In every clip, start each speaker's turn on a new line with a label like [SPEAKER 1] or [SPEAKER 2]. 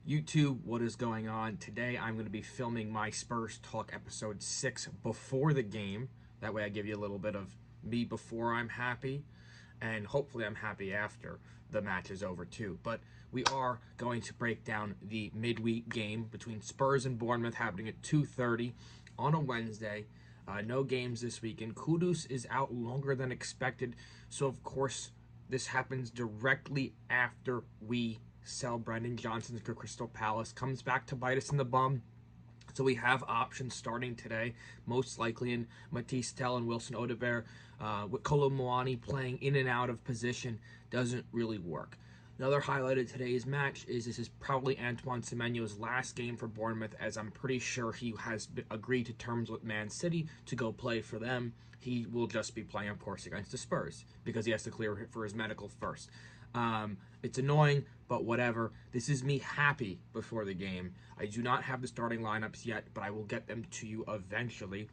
[SPEAKER 1] YouTube, what is going on? Today I'm going to be filming my Spurs Talk episode 6 before the game. That way I give you a little bit of me before I'm happy, and hopefully I'm happy after the match is over too. But we are going to break down the midweek game between Spurs and Bournemouth happening at 2:30 on a Wednesday. No games this weekend. Kudus is out longer than expected, so of course this happens directly after we sell Brendan Johnson to Crystal Palace. Comes back to bite us in the bum. So we have options starting today, most likely in Matisse Tell and Wilson Odobert. With Kolo Muani playing in and out of position doesn't really work. Another highlight of today's match is this is probably Antoine Semenyo's last game for Bournemouth, as I'm pretty sure he has agreed to terms with Man City to go play for them. He will just be playing, of course, against the Spurs because he has to clear for his medical first. It's annoying, but whatever. This is me happy before the game. I do not have the starting lineups yet, but I will get them to you eventually.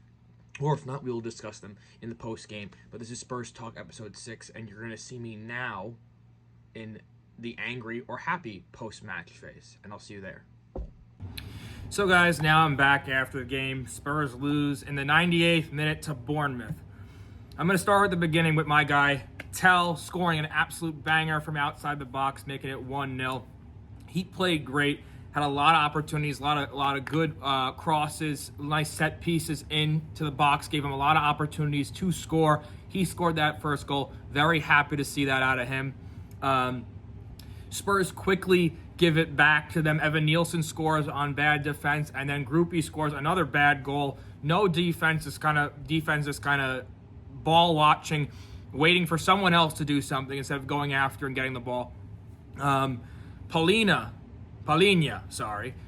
[SPEAKER 1] Or if not, we will discuss them in the post-game. But this is Spurs Talk episode 6, and you're going to see me now in the angry or happy post-match phase. And I'll see you there.
[SPEAKER 2] So guys, now I'm back after the game. Spurs lose in the 98th minute to Bournemouth. I'm going to start at the beginning with my guy, Tell, scoring an absolute banger from outside the box, making it 1-0. He played great, had a lot of opportunities, a lot of good crosses, nice set pieces into the box, gave him a lot of opportunities to score. He scored that first goal. Very happy to see that out of him. Spurs quickly give it back to them. Evan Nielsen scores on bad defense, and then Groupie scores another bad goal. No defense is kind of ball watching, waiting for someone else to do something instead of going after and getting the ball. Palhinha,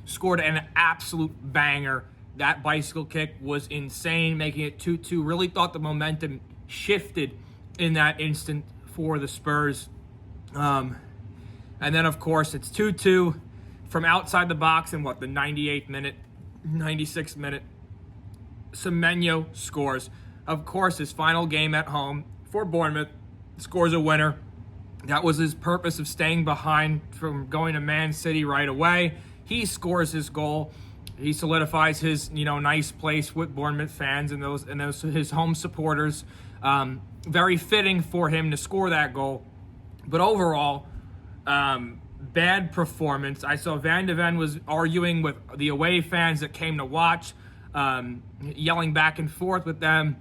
[SPEAKER 2] scored an absolute banger. That bicycle kick was insane, making it 2-2. Really thought the momentum shifted in that instant for the Spurs. And then, of course, it's 2-2 from outside the box in, the 98th minute, 96th minute. Semenyo scores. Of course, his final game at home for Bournemouth, scores a winner. That was his purpose of staying behind from going to Man City right away. He scores his goal. He solidifies his, nice place with Bournemouth fans and those his home supporters. Very fitting for him to score that goal. But overall, bad performance. I saw Van de Ven was arguing with the away fans that came to watch, yelling back and forth with them.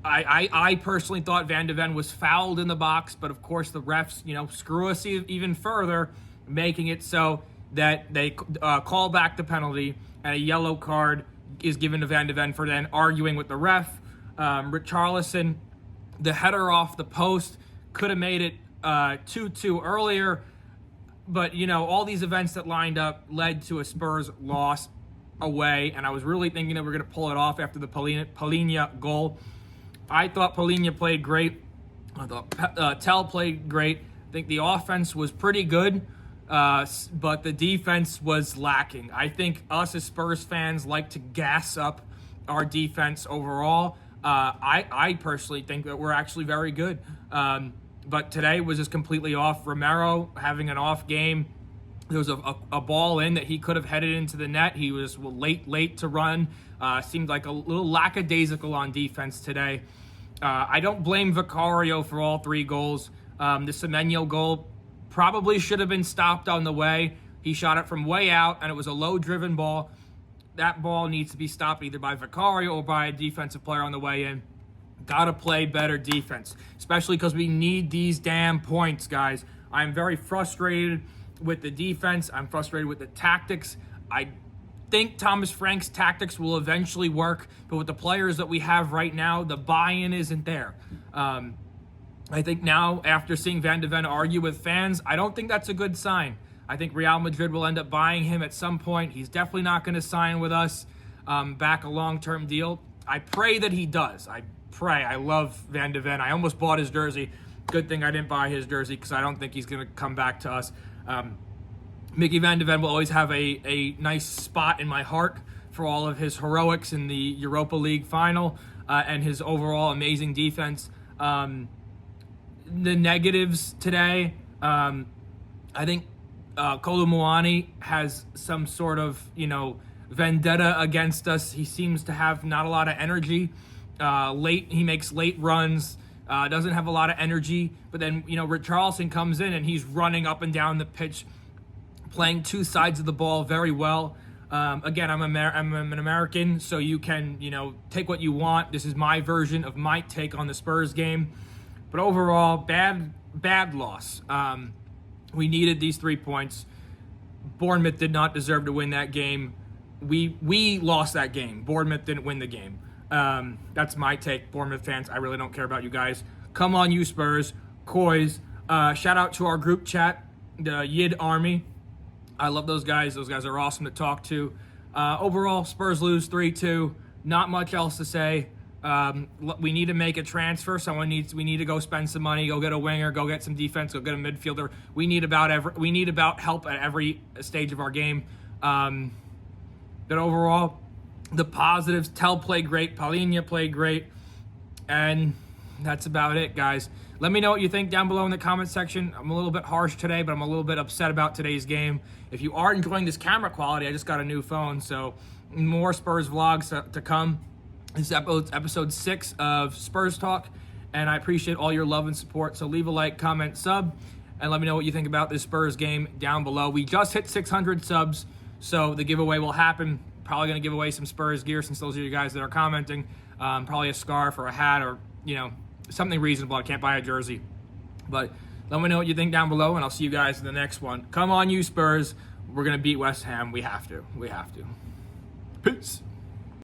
[SPEAKER 2] I personally thought Van de Ven was fouled in the box, but of course the refs, screw us even further, making it so that they call back the penalty and a yellow card is given to Van de Ven for then arguing with the ref. Richarlison, the header off the post, could have made it 2-2 earlier, but all these events that lined up led to a Spurs loss away, and I was really thinking that we're going to pull it off after the Palhinha goal. I thought Palhinha played great. I thought Tell played great. I think the offense was pretty good, but the defense was lacking. I think us as Spurs fans like to gas up our defense overall. I personally think that we're actually very good. But today was just completely off. Romero having an off game. There was a ball in that he could have headed into the net. He was late to run. Seemed like a little lackadaisical on defense today. I don't blame Vicario for all 3 goals. The Semenyo goal probably should have been stopped on the way. He shot it from way out, and it was a low-driven ball. That ball needs to be stopped either by Vicario or by a defensive player on the way in. Got to play better defense, especially because we need these damn points, guys. I'm very frustrated with the defense. I'm frustrated with the tactics. I think Thomas Frank's tactics will eventually work, but with the players that we have right now, the buy-in isn't there. I think now, after seeing Van de Ven argue with fans, I don't think that's a good sign. I think Real Madrid will end up buying him at some point. He's definitely not going to sign with us back a long-term deal. I pray that he does. I love Van de Ven. I almost bought his jersey. Good thing I didn't buy his jersey because I don't think he's going to come back to us. Mickey Van de Ven will always have a nice spot in my heart for all of his heroics in the Europa League final and his overall amazing defense. The negatives today, I think Kolumuani has some sort of, vendetta against us. He seems to have not a lot of energy. He makes late runs, doesn't have a lot of energy. But then, Richarlison comes in and he's running up and down the pitch, playing two sides of the ball very well. Again, I'm an American, so you can, take what you want. This is my version of my take on the Spurs game. But overall, bad loss. We needed these 3 points. Bournemouth did not deserve to win that game. We lost that game. Bournemouth didn't win the game. That's my take. Bournemouth fans, I really don't care about you guys. Come on, you Spurs. Coys. Shout out to our group chat, the YET Army. I love those guys. Those guys are awesome to talk to. Overall, Spurs lose 3-2. Not much else to say. We need to make a transfer. We need to go spend some money, go get a winger, go get some defense, go get a midfielder. We need about help at every stage of our game. But overall, the positives: Tell played great, Palhinha played great, and that's about it, guys. Let me know what you think down below in the comment section. I'm a little bit harsh today, but I'm a little bit upset about today's game. If you are enjoying this camera quality, I just got a new phone, so more Spurs vlogs to come. This is episode 6 of Spurs Talk, and I appreciate all your love and support. So leave a like, comment, sub, and let me know what you think about this Spurs game down below. We just hit 600 subs, so the giveaway will happen. Probably going to give away some Spurs gear since those are you guys that are commenting. Probably a scarf or a hat or, something reasonable. I can't buy a jersey. But let me know what you think down below, and I'll see you guys in the next one. Come on, you Spurs. We're going to beat West Ham. We have to. Peace.